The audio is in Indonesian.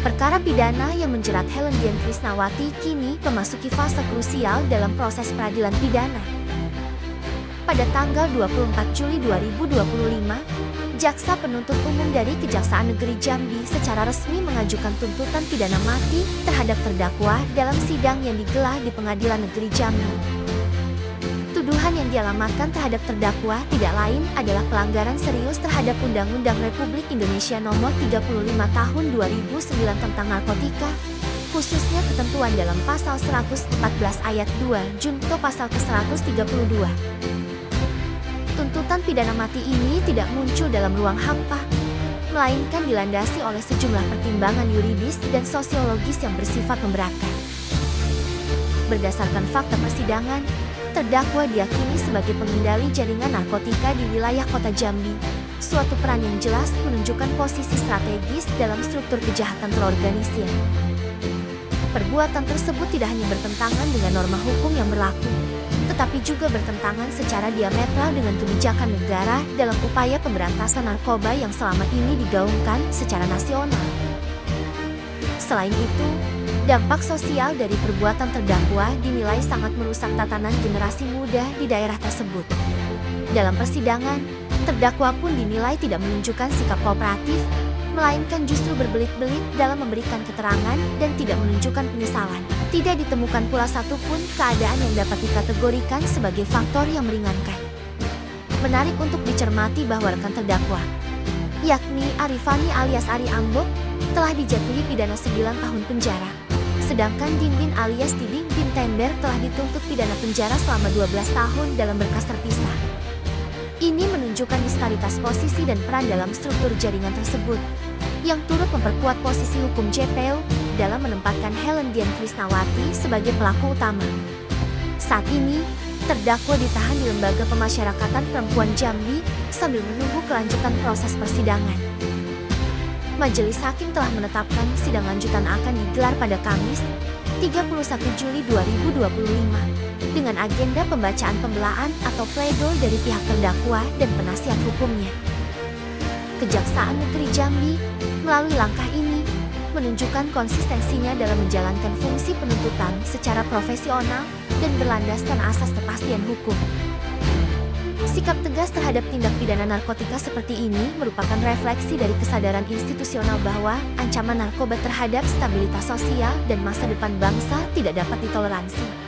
Perkara pidana yang menjerat Helen Dian Krisnawati kini memasuki fase krusial dalam proses peradilan pidana. Pada tanggal 24 Juli 2025, Jaksa Penuntut Umum dari Kejaksaan Negeri Jambi secara resmi mengajukan tuntutan pidana mati terhadap terdakwa dalam sidang yang digelar di Pengadilan Negeri Jambi. Tuduhan yang dialamatkan terhadap terdakwa tidak lain adalah pelanggaran serius terhadap Undang-Undang Republik Indonesia Nomor 35 Tahun 2009 tentang narkotika, khususnya ketentuan dalam Pasal 114 Ayat 2 Junto Pasal ke-132. Tuntutan pidana mati ini tidak muncul dalam ruang hampa, melainkan dilandasi oleh sejumlah pertimbangan yuridis dan sosiologis yang bersifat memberatkan. Berdasarkan fakta persidangan, terdakwa diyakini sebagai pengendali jaringan narkotika di wilayah kota Jambi, suatu peran yang jelas menunjukkan posisi strategis dalam struktur kejahatan terorganisir. Perbuatan tersebut tidak hanya bertentangan dengan norma hukum yang berlaku, tetapi juga bertentangan secara diametral dengan kebijakan negara dalam upaya pemberantasan narkoba yang selama ini digaungkan secara nasional. Selain itu, dampak sosial dari perbuatan terdakwa dinilai sangat merusak tatanan generasi muda di daerah tersebut. Dalam persidangan, terdakwa pun dinilai tidak menunjukkan sikap kooperatif, melainkan justru berbelit-belit dalam memberikan keterangan dan tidak menunjukkan penyesalan. Tidak ditemukan pula satupun keadaan yang dapat dikategorikan sebagai faktor yang meringankan. Menarik untuk dicermati bahwa rekan terdakwa, yakni Arifani alias Ari Ambo, telah dijatuhi pidana 9 tahun penjara. Sedangkan Dindin alias Diding bin Tender telah dituntut pidana penjara selama 12 tahun dalam berkas terpisah. Ini menunjukkan disparitas posisi dan peran dalam struktur jaringan tersebut, yang turut memperkuat posisi hukum JPU dalam menempatkan Helen Dian Krisnawati sebagai pelaku utama. Saat ini, terdakwa ditahan di Lembaga Pemasyarakatan Perempuan Jambi sambil menunggu kelanjutan proses persidangan. Majelis Hakim telah menetapkan sidang lanjutan akan digelar pada Kamis, 31 Juli 2025, dengan agenda pembacaan pembelaan atau pledoi dari pihak terdakwa dan penasihat hukumnya. Kejaksaan Negeri Jambi, melalui langkah ini, menunjukkan konsistensinya dalam menjalankan fungsi penuntutan secara profesional dan berlandaskan asas kepastian hukum. Sikap tegas terhadap tindak pidana narkotika seperti ini merupakan refleksi dari kesadaran institusional bahwa ancaman narkoba terhadap stabilitas sosial dan masa depan bangsa tidak dapat ditoleransi.